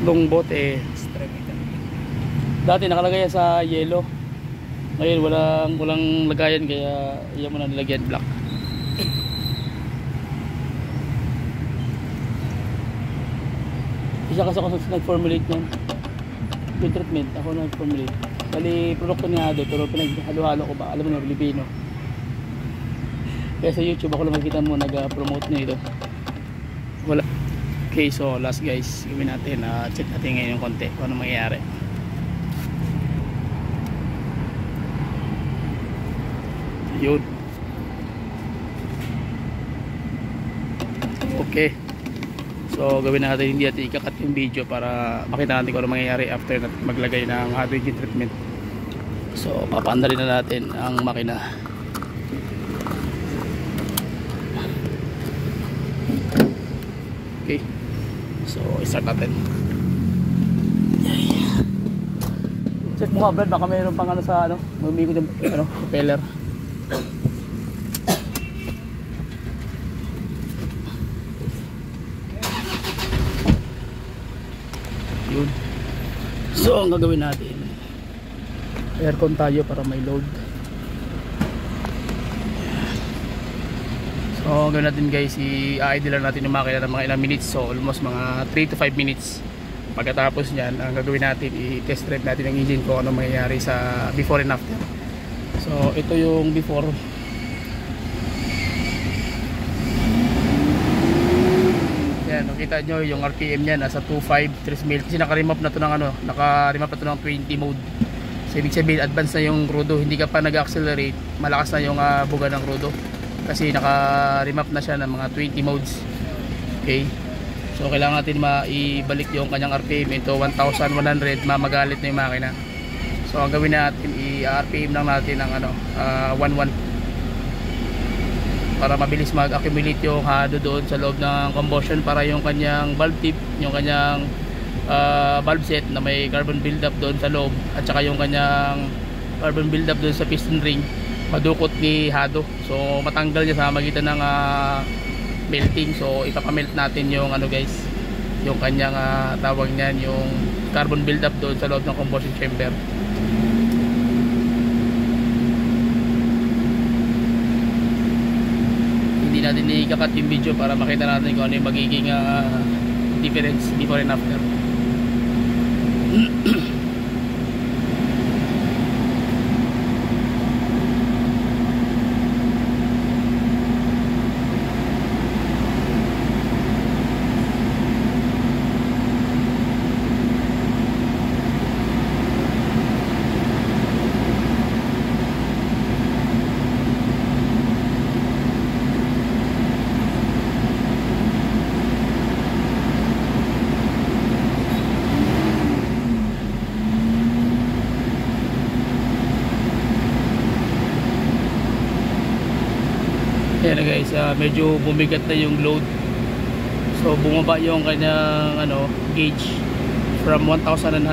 tatlong bote. Dati nakalagay yan sa yellow. Ngayon walang lagayan, kaya iyan mo na nilagyan black. Isa kasi ako nag-formulate niyan. Yung treatment, ako nag-formulate. Bali, produkto ni Hado, pero pinaghalo-halo ko ba? Alam mo na, Filipino. Kaya sa YouTube ako lang makikita mo nag-promote nito. Wala. Okay, so last guys, gawin natin. Check natin ngayon yung konti kung ano mangyayari. Yun. Okay. So gawin natin, hindi natin ikakat yung video para makita natin kung ano mangyayari after natin maglagay ng hydrogen treatment. So papaandalin na natin ang makina. Okay. So start natin. Check mo nga Brad, baka mayroon pang ano sa ano, umikot yung ano, propeller. Yun. So ang gagawin natin, aircon tayo para may load. So ang gagawin natin guys, i-idle lang natin yung makina ng mga ilang minutes. So almost mga 3 to 5 minutes. Pagkatapos nyan, ang gagawin natin, i-test drive natin ang engine kung ano mangyayari sa before and after. So ito yung before. Yan, nakita nyo yung RPM nya nasa 2.5 3 kasi naka-remap na to ng ano, naka-remap na to ng 20 mode. So ibig sabihin advance na yung crudo, hindi ka pa nag-accelerate, malakas na yung buga ng crudo kasi naka-remap na siya ng mga 20 modes. Okay, so kailangan natin maibalik yung kanyang RPM into 1100, mamagalit na yung makina. So ang gawin natin, i-RPM lang natin ng ano, 11 para mabilis mag-accumulate yung hado doon sa loob ng combustion, para yung kanyang valve tip, yung kanyang valve set na may carbon buildup doon sa loob, at saka yung kanyang carbon buildup doon sa piston ring madukot ni hado. So matanggal niya sa magitan ng melting. So ipapamelt natin yung ano guys, yung kanyang tawag niyan, yung carbon buildup doon sa loob ng combustion chamber. Hindi natin ikakat yung video para makita natin kung ano yung magiging difference before and after. Ayan na guys, medyo bumigat na yung load. So bumaba yung kanyang ano, gauge from 1,100,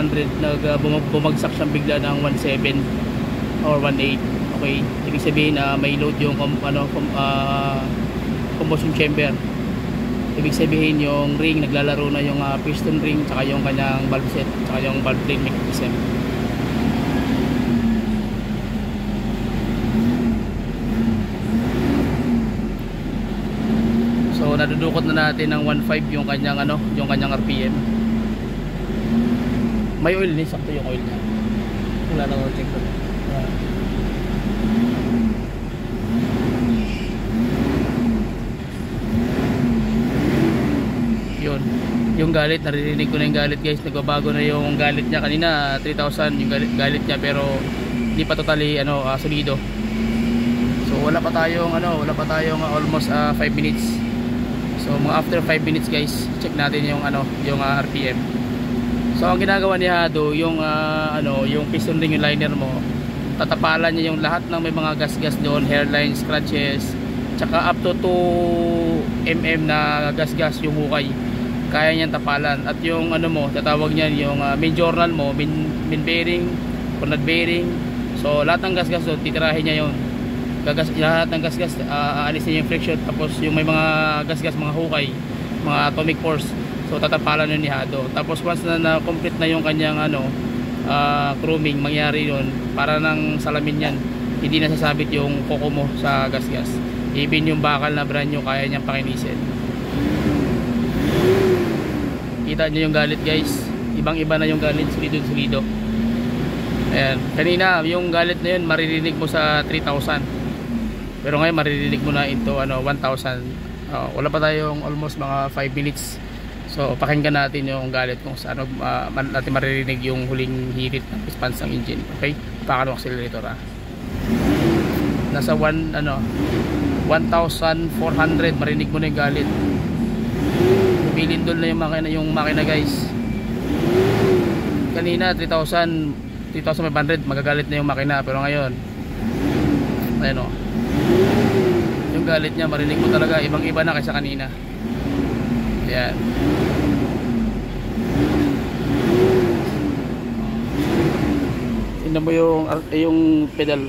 bumagsak siyang bigla ng 1.7 or 1.8. Okay, ibig sabihin may load yung combustion chamber. Ibig sabihin yung ring, naglalaro na yung piston ring, tsaka yung kanyang valve set, tsaka yung valve ring mechanism. So nadudukot na natin ng 1.5 yung kanyang ano, yung kanyang RPM. May oil ni, sakto yung oil niya. Wala nang check ko. Yun. Yung galit, naririnig ko na yung galit guys. Nagbabago na yung galit niya. Kanina 3,000 yung galit niya, pero hindi pa totally solido. So wala pa tayong almost 5 minutes. So mga after 5 minutes guys, check natin yung yung RPM. So ang ginagawa ni Hado, yung yung piston ring, yung liner mo, tatapalan niya yung lahat ng may mga gas-gas doon, hairline, scratches, tsaka up to 2 mm na gas-gas yung hukay. Kaya niyang tapalan. At yung mo, tatawag niyan yung main journal mo, main bearing, front bearing. So lahat ng gas-gas doon, titirahin niya yun. Lahat ng gasgas, aalis niya yung friction. Tapos yung may mga gasgas, mga hukay, mga atomic force, So tatapalan yun ni Hado. Tapos once na complete na yung kanyang chroming, mangyari yun para ng salamin yan, hindi na sasabit yung koko mo sa gas-gas. Even yung bakal na brand new kaya niyang pakinisin. Kita nyo yung galit guys, ibang iba na yung galit, solido. Ayan, kanina yung galit na yun maririnig mo sa 3,000, pero ngayon maririnig mo na into 1,000. Wala pa tayong almost mga 5 minutes. So pakinggan natin yung galit kung saan natin maririnig yung huling hirit ng response ng engine. Okay, paano accelerator nasa 1,400 marinig mo na yung galit. Bilindol na yung makina guys. Kanina 3,500 magagalit na yung makina, pero ngayon ayun yung galit niya marinig mo talaga, ibang iba na kaysa kanina. Ayan. Tingnan mo yung pedal.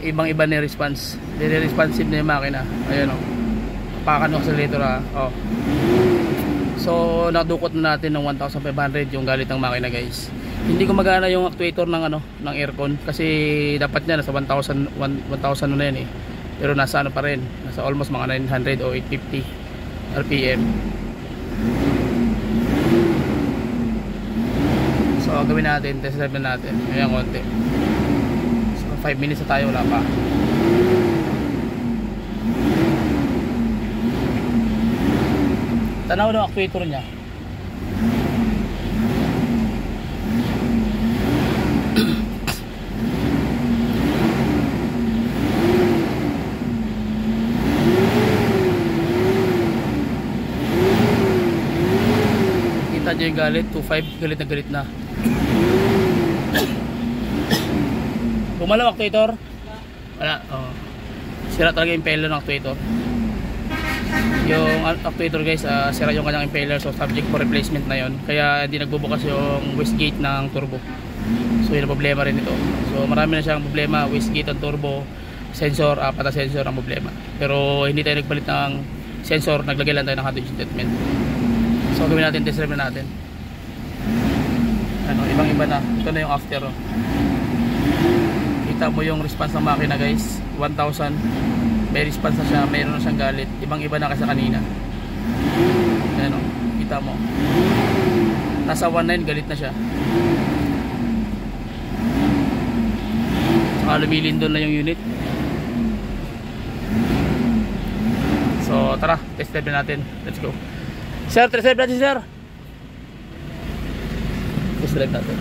Ibang iba na response. Very responsive na yung makina. Ayun pakan ng accelerator So nadukot na natin ng 1,500 yung galit ng makina guys. Hindi gumagana yung actuator ng aircon kasi dapat niya nasa 1,000 na yan pero nasa pa rin, nasa almost mga 900 o 850 RPM. So gawin natin, test drive na natin ngayon konti. So 5 minutes na tayo, wala pa. Tanaw ng actuator niya. Kita nyo yung galit, 2.5, galit na. Bumalaw actuator? Wala. Sira talaga yung impeller ng actuator. Yung actuator guys, sira yung kanyang impeller, so subject for replacement na yon. Kaya hindi nagbubukas yung wastegate ng turbo. So yun ang problema rin ito. So marami na siyang problema, wastegate ng turbo, sensor, pata sensor ang problema. Pero hindi tayo nagpalit ng sensor, naglagay lang tayo ng hydrogen treatment. So gawin natin, test drive na natin. Ibang iba na. Ito na yung after. Kita mo yung response ng makina guys, 1,000. May response na siya, mayroon na siyang galit. Ibang iba na kasi kanina. Ayan kita mo. Nasa 1,900 galit na siya. Saka lumilindol na yung unit. So tara, test drive na natin. Let's go. Sir, test drive natin sir. Test drive natin.